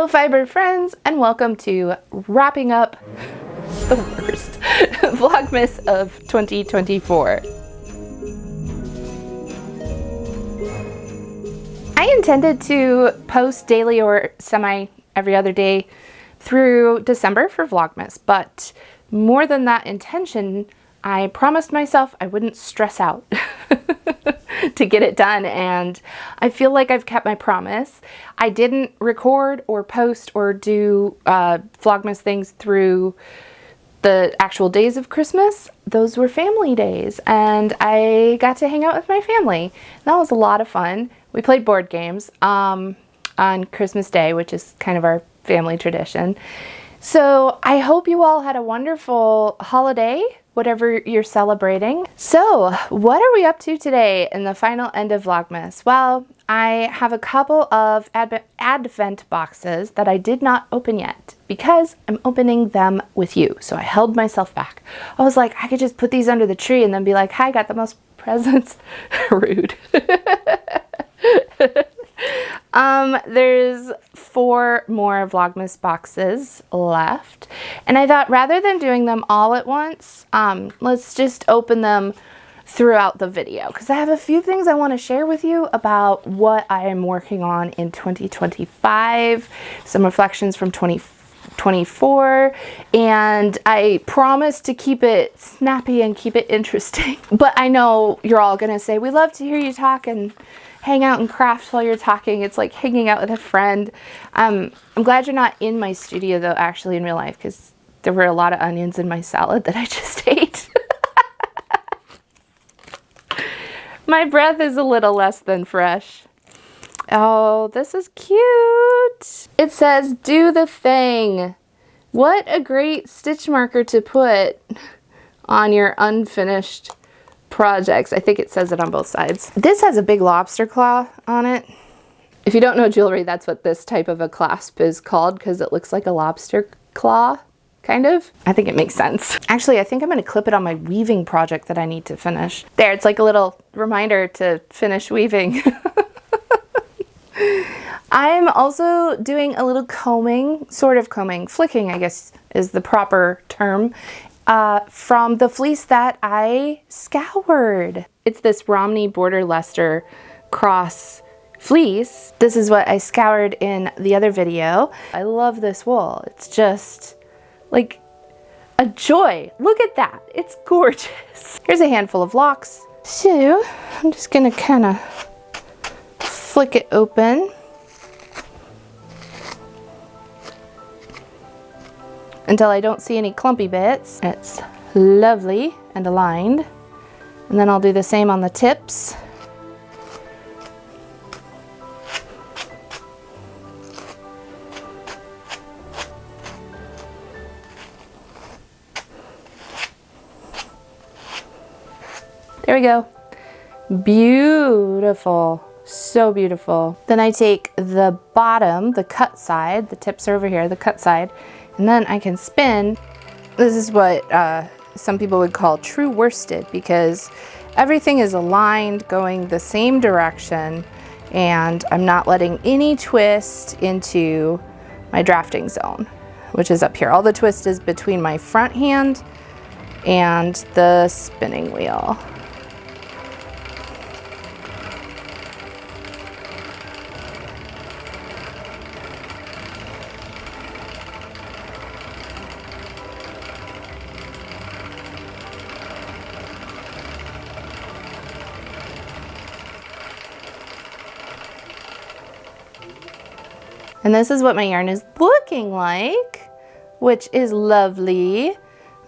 Hello fiber friends, and welcome to wrapping up the worst Vlogmas of 2024. I intended to post daily or semi every other day through December for Vlogmas, but more than that intention, I promised myself I wouldn't stress out to get it done, and I feel like I've kept my promise. I didn't record or post or do Vlogmas things through the actual days of Christmas. Those were family days, and I got to hang out with my family. That was a lot of fun. We played board games on Christmas Day, which is kind of our family tradition. So I hope you all had a wonderful holiday, whatever you're celebrating. So what are we up to today in the final end of Vlogmas? Well, I have a couple of Advent boxes that I did not open yet because I'm opening them with you. So I held myself back. I was like, I could just put these under the tree and then be like, hi, got the most presents. Rude. There's 4 more Vlogmas boxes left, and I thought rather than doing them all at once, let's just open them throughout the video, because I have a few things I want to share with you about what I am working on in 2025, some reflections from 2024, and I promise to keep it snappy and keep it interesting. But I know you're all gonna say, we love to hear you talk and hang out and craft while you're talking. It's like hanging out with a friend. I'm glad you're not in my studio though, actually in real life, because there were a lot of onions in my salad that I just ate. My breath is a little less than fresh. Oh, this is cute. It says, do the thing. What a great stitch marker to put on your unfinished projects. I think it says it on both sides. This has a big lobster claw on it. If you don't know jewelry, that's what this type of a clasp is called, because it looks like a lobster claw, kind of. I think it makes sense. Actually, I think I'm going to clip it on my weaving project that I need to finish. There, it's like a little reminder to finish weaving. I'm also doing a little combing, sort of combing, flicking, I guess is the proper term, from the fleece that I scoured. It's this Romney Border Leicester cross fleece. This is what I scoured in the other video. I love this wool. It's just like a joy. Look at that. It's gorgeous. Here's a handful of locks. So I'm just gonna kind of flick it open until I don't see any clumpy bits. It's lovely and aligned. And then I'll do the same on the tips. There we go. Beautiful. So beautiful. Then I take the bottom, the cut side, the tips are over here, the cut side, and then I can spin. This is what some people would call true worsted, because everything is aligned going the same direction, and I'm not letting any twist into my drafting zone, which is up here. All the twist is between my front hand and the spinning wheel. And this is what my yarn is looking like, which is lovely.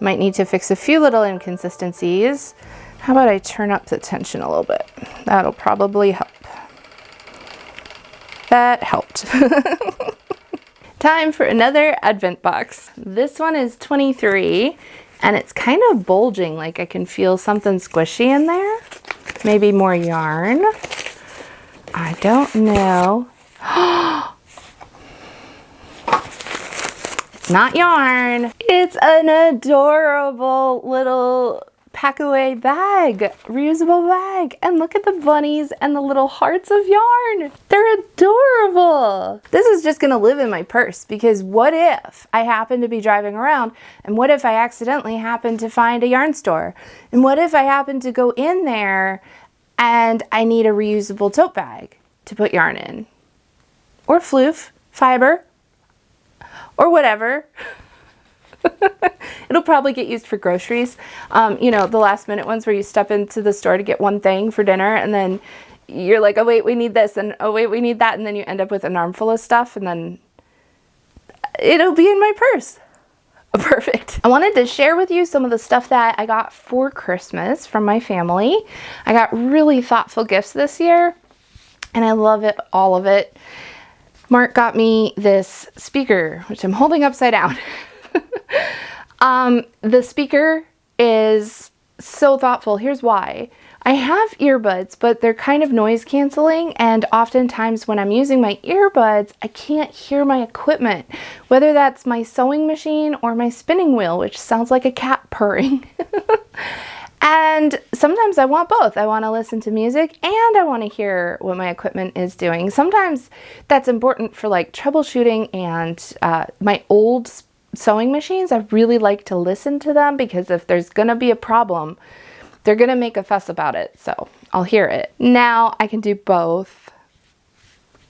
Might need to fix a few little inconsistencies. How about I turn up the tension a little bit? That'll probably help. That helped. Time for another Advent box. This one is 23, and it's kind of bulging, like I can feel something squishy in there. Maybe more yarn. I don't know. Not yarn. It's an adorable little pack away bag, reusable bag. And look at the bunnies and the little hearts of yarn. They're adorable. This is just gonna live in my purse because what if I happen to be driving around, and what if I accidentally happen to find a yarn store? And what if I happen to go in there and I need a reusable tote bag to put yarn in? Or floof, fiber, or whatever. It'll probably get used for groceries. You know, the last minute ones where you step into the store to get one thing for dinner and then you're like, oh wait, we need this, and oh wait, we need that, and then you end up with an armful of stuff, and then it'll be in my purse. Perfect. I wanted to share with you some of the stuff that I got for Christmas from my family. I got really thoughtful gifts this year, and I love it, all of it. Mark got me this speaker, which I'm holding upside down. The speaker is so thoughtful. Here's why. I have earbuds, but they're kind of noise canceling, and oftentimes when I'm using my earbuds, I can't hear my equipment, whether that's my sewing machine or my spinning wheel, which sounds like a cat purring. And sometimes I want both. I want to listen to music and I want to hear what my equipment is doing. Sometimes that's important for like troubleshooting, and my old sewing machines, I really like to listen to them because if there's gonna be a problem, they're gonna make a fuss about it, so I'll hear it. Now I can do both.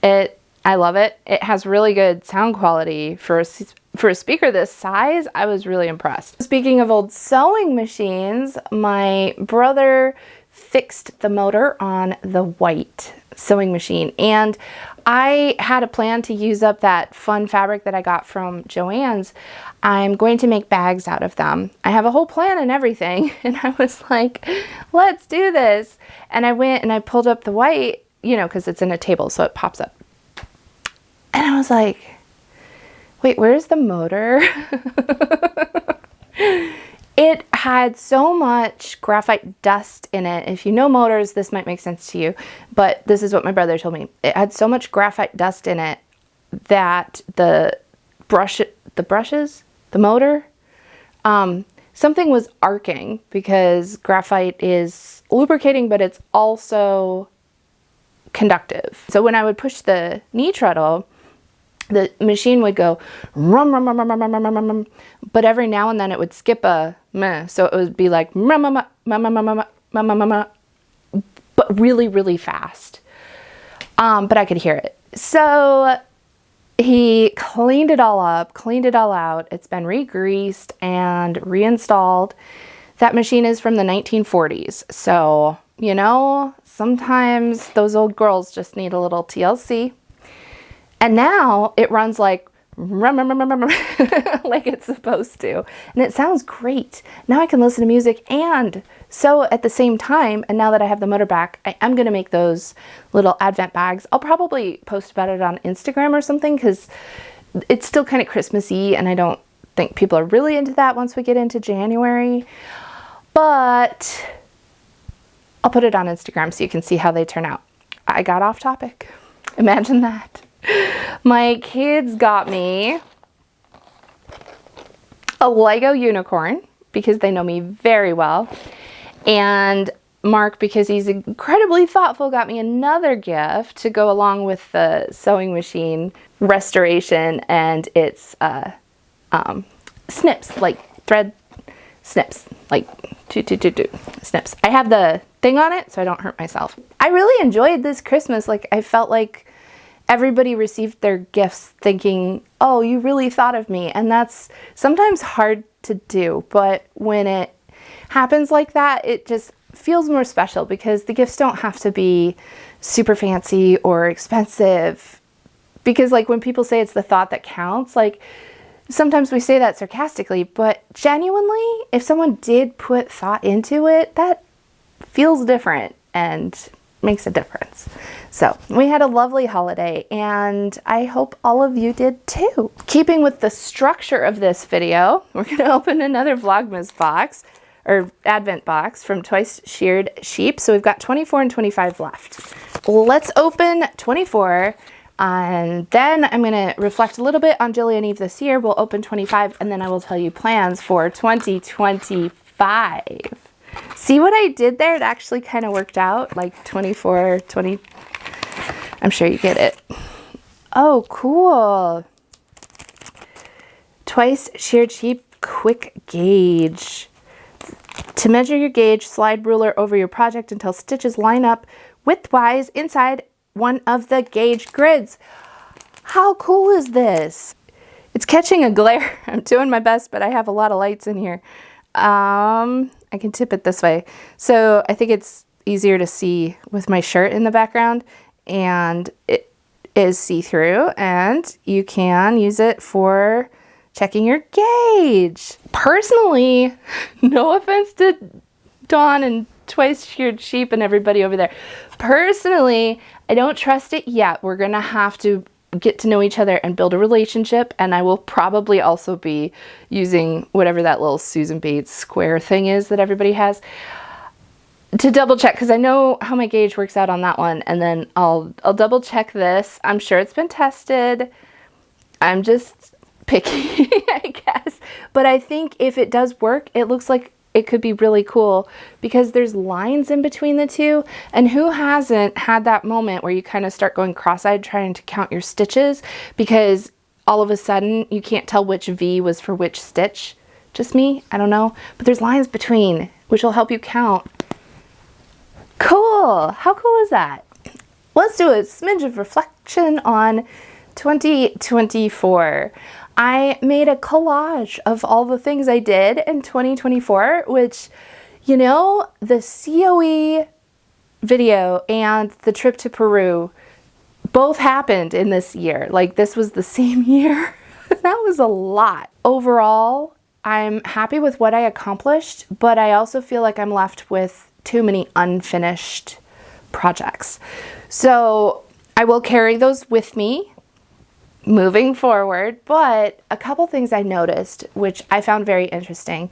I love it. It has really good sound quality for a speaker this size. I was really impressed. Speaking of old sewing machines, my brother fixed the motor on the white sewing machine, and I had a plan to use up that fun fabric that I got from Joann's. I'm going to make bags out of them. I have a whole plan and everything, and I was like, let's do this. And I went and I pulled up the white, you know, because it's in a table, so it pops up. And I was like, wait, where's the motor? It had so much graphite dust in it. If you know motors, this might make sense to you, but this is what my brother told me. It had so much graphite dust in it that the motor, something was arcing, because graphite is lubricating, but it's also conductive. So when I would push the knee treadle, the machine would go rum, rum, rum, rum, rum, rum, rum, rum, but every now and then it would skip a meh. So it would be like rum, rum, rum, rum, rum, rum, rum, rum, rum, but really, really fast. But I could hear it. So he cleaned it all up, cleaned it all out. It's been re-greased and reinstalled. That machine is from the 1940s. So, you know, sometimes those old girls just need a little TLC. And now it runs like like it's supposed to. And it sounds great. Now I can listen to music and sew at the same time. And now that I have the motor back, I am going to make those little Advent bags. I'll probably post about it on Instagram or something, because it's still kind of Christmassy and I don't think people are really into that once we get into January. But I'll put it on Instagram so you can see how they turn out. I got off topic. Imagine that. My kids got me a Lego unicorn because they know me very well. And Mark, because he's incredibly thoughtful, got me another gift to go along with the sewing machine restoration, and it's snips, like thread snips, like snips. I have the thing on it so I don't hurt myself. I really enjoyed this Christmas. Like, I felt like everybody received their gifts thinking, oh, you really thought of me. And that's sometimes hard to do, but when it happens like that, it just feels more special, because the gifts don't have to be super fancy or expensive. Because like when people say it's the thought that counts, like sometimes we say that sarcastically, but genuinely, if someone did put thought into it, that feels different and makes a difference. So we had a lovely holiday, and I hope all of you did too. Keeping with the structure of this video, we're going to open another Vlogmas box, or Advent box, from Twice Sheared Sheep. So we've got 24 and 25 left. Let's open 24, and then I'm going to reflect a little bit on Jilly and Eve this year. We'll open 25, and then I will tell you plans for 2025. See what I did there? It actually kind of worked out, like 24, 20. I'm sure you get it. Oh, cool. Twice Sheared Sheep Quick Gauge. To measure your gauge, slide ruler over your project until stitches line up widthwise inside one of the gauge grids. How cool is this? It's catching a glare. I'm doing my best, but I have a lot of lights in here. I can tip it this way. So I think it's easier to see with my shirt in the background, and it is see-through, and you can use it for checking your gauge. Personally, no offense to Dawn and Twice Sheared Sheep and everybody over there. Personally, I don't trust it yet. We're gonna have to get to know each other and build a relationship, and I will probably also be using whatever that little Susan Bates square thing is that everybody has to double check, because I know how my gauge works out on that one, and then I'll double check this. I'm sure it's been tested. I'm just picky, I guess. But I think if it does work, it looks like it could be really cool because there's lines in between the two. And who hasn't had that moment where you kind of start going cross-eyed trying to count your stitches because all of a sudden you can't tell which V was for which stitch? Just me? I don't know. But there's lines between, which will help you count. Cool. How cool is that? Let's do a smidge of reflection on 2024. I made a collage of all the things I did in 2024, which, you know, the COE video and the trip to Peru both happened in this year. Like, this was the same year. That was a lot. Overall, I'm happy with what I accomplished, but I also feel like I'm left with too many unfinished projects. So I will carry those with me moving forward, but a couple things I noticed, which I found very interesting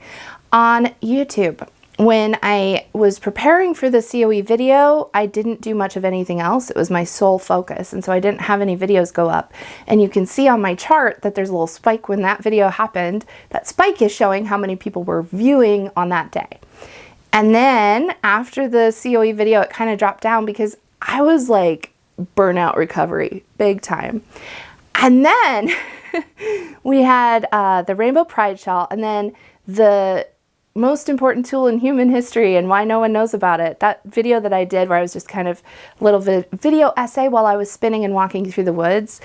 on YouTube. When I was preparing for the COE video, I didn't do much of anything else. It was my sole focus, and so I didn't have any videos go up. And you can see on my chart that there's a little spike when that video happened. That spike is showing how many people were viewing on that day. And then after the COE video, it kind of dropped down because I was like burnout recovery, big time. And then we had the Rainbow Pride Shawl, and then the most important tool in human history and why no one knows about it. That video that I did where I was just kind of a little video essay while I was spinning and walking through the woods.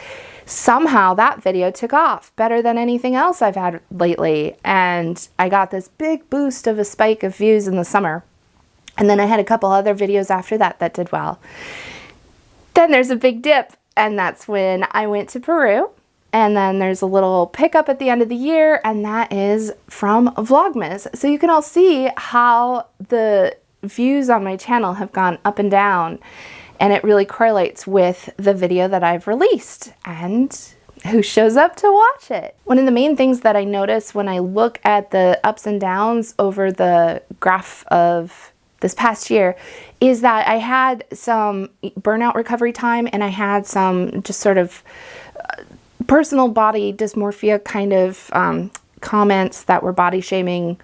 Somehow that video took off better than anything else I've had lately. And I got this big boost of a spike of views in the summer. And then I had a couple other videos after that that did well. Then there's a big dip. And that's when I went to Peru. And then there's a little pickup at the end of the year, and that is from Vlogmas. So you can all see how the views on my channel have gone up and down, and it really correlates with the video that I've released and who shows up to watch it. One of the main things that I notice when I look at the ups and downs over the graph of this past year is that I had some burnout recovery time, and I had some just sort of personal body dysmorphia kind of comments that were body shaming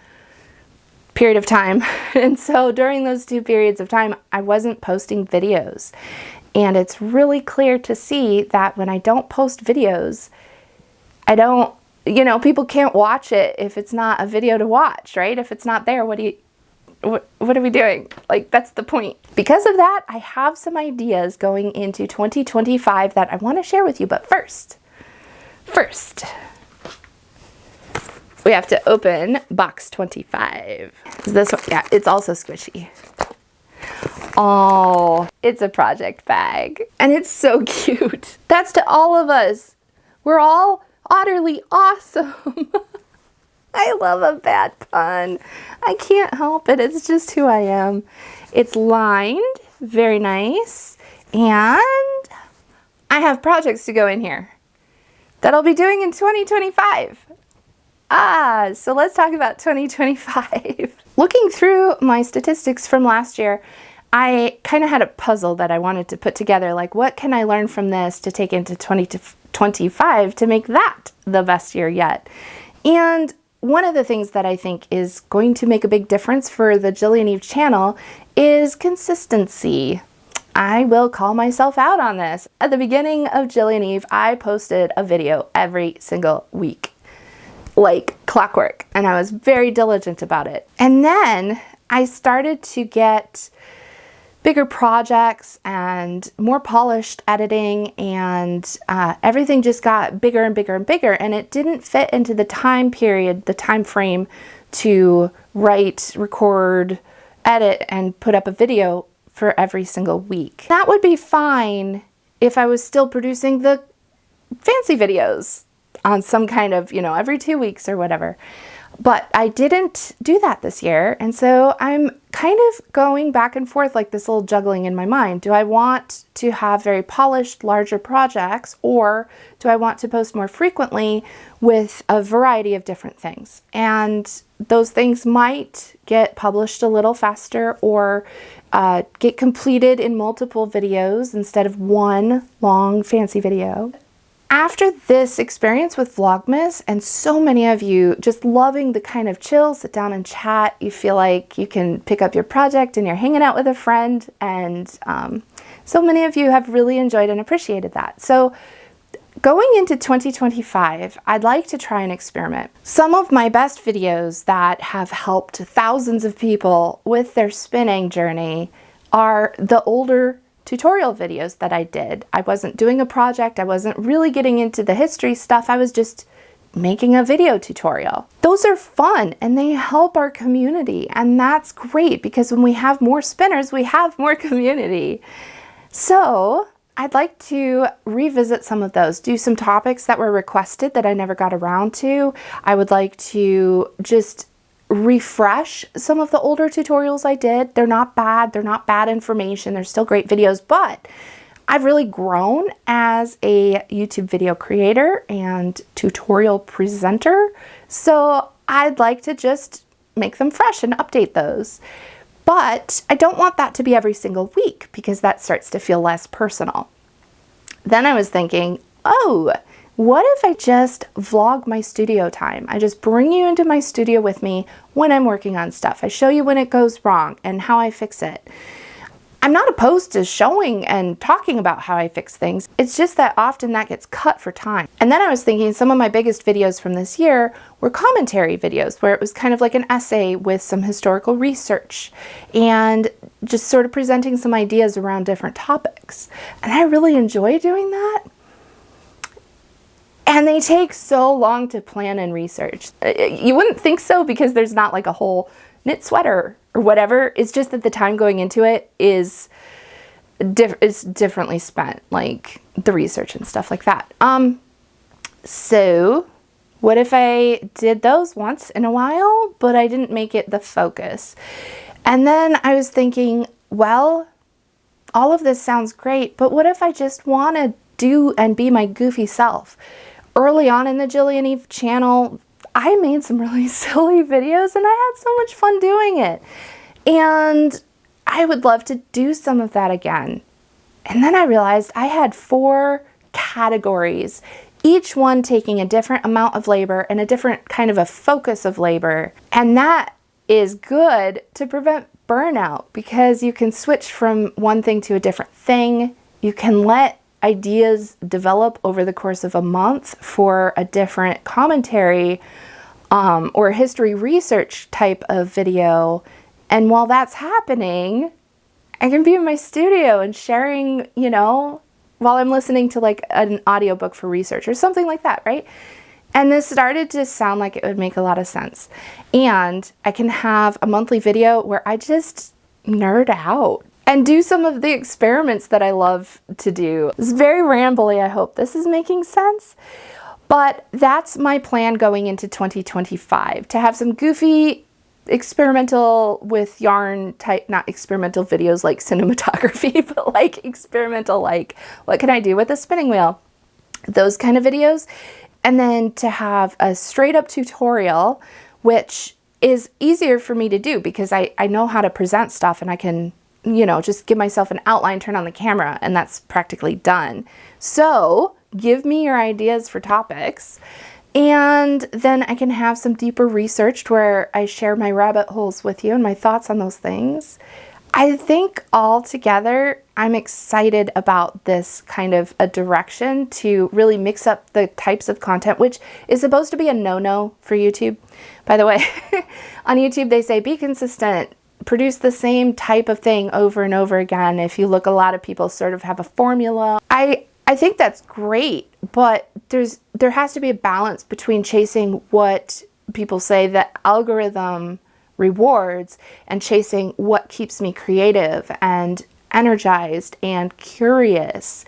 period of time. And so during those two periods of time, I wasn't posting videos. And it's really clear to see that when I don't post videos, I don't, you know, people can't watch it if it's not a video to watch, right? If it's not there, what are we doing? Like, that's the point. Because of that, I have some ideas going into 2025 that I want to share with you. But first, we have to open box 25. This one, yeah, it's also squishy. Oh, it's a project bag. And it's so cute. That's to all of us. We're all utterly awesome. I love a bad pun. I can't help it. It's just who I am. It's lined, very nice. And I have projects to go in here that I'll be doing in 2025. So let's talk about 2025. Looking through my statistics from last year, I kind of had a puzzle that I wanted to put together. Like, what can I learn from this to take into 2025 to make that the best year yet? And one of the things that I think is going to make a big difference for the Jillian Eve channel is consistency. I will call myself out on this. At the beginning of Jillian Eve, I posted a video every single week, like clockwork, and I was very diligent about it. And then I started to get bigger projects and more polished editing, and everything just got bigger and bigger and bigger, and it didn't fit into the time period, the time frame to write, record, edit, and put up a video for every single week. That would be fine if I was still producing the fancy videos on some kind of, you know, every 2 weeks or whatever. But I didn't do that this year, and so I'm kind of going back and forth like this little juggling in my mind. Do I want to have very polished, larger projects, or do I want to post more frequently with a variety of different things? And those things might get published a little faster or get completed in multiple videos instead of one long fancy video. After this experience with Vlogmas, and so many of you just loving the kind of chill, sit down and chat, you feel like you can pick up your project and you're hanging out with a friend, and so many of you have really enjoyed and appreciated that. So going into 2025, I'd like to try an experiment. Some of my best videos that have helped thousands of people with their spinning journey are the older tutorial videos that I did. I wasn't doing a project, I wasn't really getting into the history stuff, I was just making a video tutorial. Those are fun and they help our community, and that's great because when we have more spinners, we have more community. So I'd like to revisit some of those, do some topics that were requested that I never got around to. I would like to just refresh some of the older tutorials I did. They're not bad information, they're still great videos, but I've really grown as a YouTube video creator and tutorial presenter, so I'd like to just make them fresh and update those. But I don't want that to be every single week because that starts to feel less personal. Then I was thinking, oh, what if I just vlog my studio time? I just bring you into my studio with me when I'm working on stuff. I show you when it goes wrong and how I fix it. I'm not opposed to showing and talking about how I fix things. It's just that often that gets cut for time. And then I was thinking some of my biggest videos from this year were commentary videos where it was kind of like an essay with some historical research and just sort of presenting some ideas around different topics. And I really enjoy doing that. And they take so long to plan and research. You wouldn't think so because there's not like a whole knit sweater or whatever. It's just that the time going into it is differently spent, like the research and stuff like that. So what if I did those once in a while, but I didn't make it the focus? And then I was thinking, well, all of this sounds great, but what if I just want to do and be my goofy self? Early on in the Jillian Eve channel, I made some really silly videos and I had so much fun doing it. And I would love to do some of that again. And then I realized I had 4 categories, each one taking a different amount of labor and a different kind of a focus of labor. And that is good to prevent burnout because you can switch from one thing to a different thing. You can let ideas develop over the course of a month for a different commentary or history research type of video. And while that's happening, I can be in my studio and sharing, you know, while I'm listening to like an audiobook for research or something like that, right? And this started to sound like it would make a lot of sense. And I can have a monthly video where I just nerd out and do some of the experiments that I love to do. It's very rambly, I hope this is making sense. But that's my plan going into 2025, to have some goofy experimental with yarn type, not experimental videos like cinematography, but like experimental, like what can I do with a spinning wheel? Those kind of videos. And then to have a straight up tutorial, which is easier for me to do because I know how to present stuff and I can, you know, just give myself an outline, turn on the camera, and that's practically done. So give me your ideas for topics And then I can have some deeper research where I share my rabbit holes with you and my thoughts on those things. I think altogether, I'm excited about this kind of a direction to really mix up the types of content, which is supposed to be a no-no for YouTube. By the way, on YouTube, they say be consistent, produce the same type of thing over and over again. If you look, a lot of people sort of have a formula. I think that's great, but there has to be a balance between chasing what people say the algorithm rewards and chasing what keeps me creative and energized and curious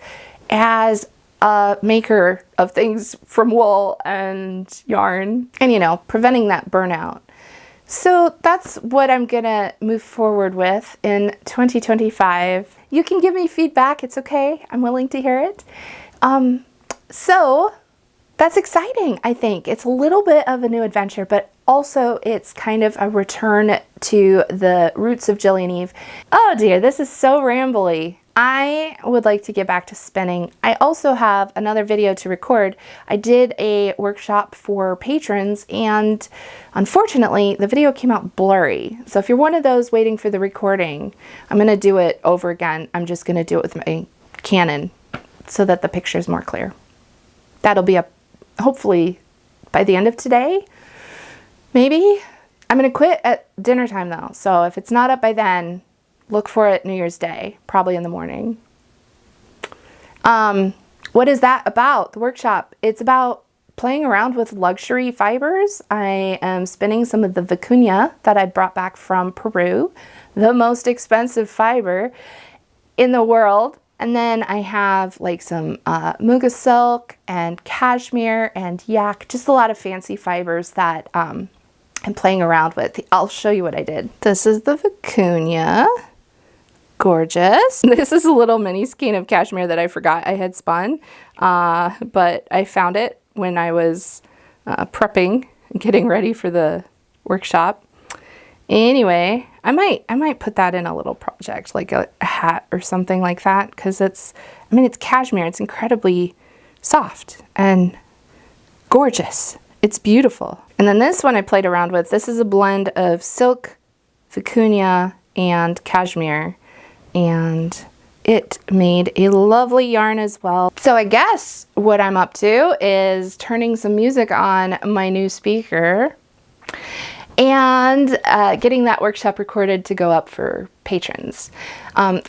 as a maker of things from wool and yarn, and, you know, preventing that burnout. So that's what I'm gonna move forward with in 2025. You can give me feedback, it's okay. I'm willing to hear it. So that's exciting, I think. It's a little bit of a new adventure, but also it's kind of a return to the roots of Jillian Eve. Oh dear, this is so rambly. I would like to get back to spinning. I also have another video to record. I did a workshop for patrons, and unfortunately the video came out blurry. So if you're one of those waiting for the recording, I'm gonna do it over again. I'm just gonna do it with my Canon so that the picture's more clear. That'll be up hopefully by the end of today, maybe. I'm gonna quit at dinner time though, so if it's not up by then, look for it New Year's Day, probably in the morning. What is that about, the workshop? It's about playing around with luxury fibers. I am spinning some of the vicuña that I brought back from Peru, the most expensive fiber in the world. And then I have like some muga silk and cashmere and yak, just a lot of fancy fibers that I'm playing around with. I'll show you what I did. This is the vicuña. Gorgeous. This is a little mini skein of cashmere that I forgot I had spun, but I found it when I was prepping and getting ready for the workshop. Anyway, I might put that in a little project, like a hat or something like that, because it's cashmere. It's incredibly soft and gorgeous. It's beautiful. And then this one I played around with. This is a blend of silk, vicuña, and cashmere, and it made a lovely yarn as well. So I guess what I'm up to is turning some music on my new speaker and getting that workshop recorded to go up for patrons.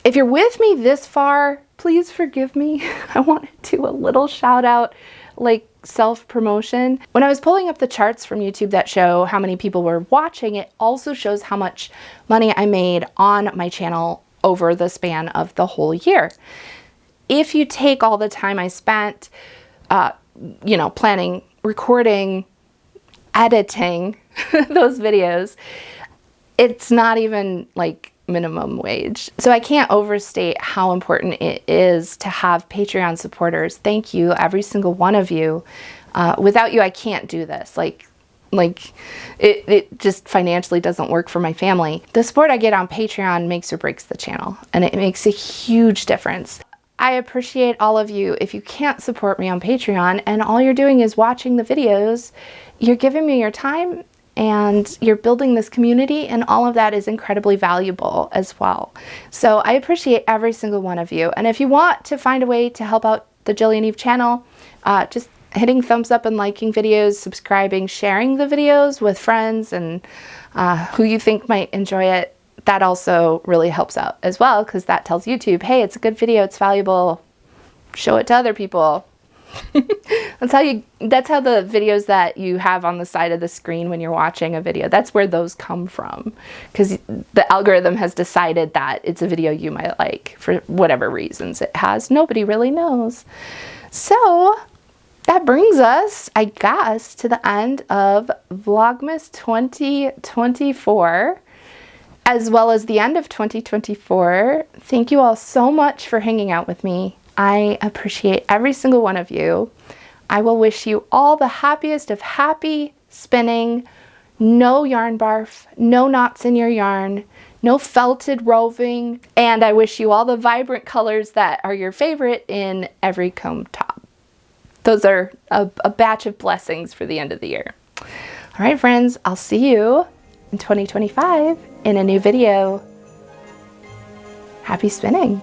If you're with me this far, please forgive me. I want to do a little shout out, like self-promotion. When I was pulling up the charts from YouTube that show how many people were watching, it also shows how much money I made on my channel over the span of the whole year. If you take all the time I spent, you know, planning, recording, editing those videos, it's not even like minimum wage. So I can't overstate how important it is to have Patreon supporters. Thank you, every single one of you. Without you, I can't do this. Like it just financially doesn't work for my family. The support I get on Patreon makes or breaks the channel, and it makes a huge difference. I appreciate all of you. If you can't support me on Patreon and all you're doing is watching the videos, you're giving me your time and you're building this community, and all of that is incredibly valuable as well. So I appreciate every single one of you. And if you want to find a way to help out the Jillian Eve channel, just hitting thumbs up and liking videos, subscribing, sharing the videos with friends and who you think might enjoy it, that also really helps out as well, because that tells YouTube, hey, it's a good video, it's valuable, show it to other people. That's how the videos that you have on the side of the screen when you're watching a video, that's where those come from, because the algorithm has decided that it's a video you might like for whatever reasons it has. Nobody really knows. So that brings us, I guess, to the end of Vlogmas 2024, as well as the end of 2024. Thank you all so much for hanging out with me. I appreciate every single one of you. I will wish you all the happiest of happy spinning, no yarn barf, no knots in your yarn, no felted roving, and I wish you all the vibrant colors that are your favorite in every comb top. those are a batch of blessings for the end of the year. All right, friends, I'll see you in 2025 in a new video. Happy spinning.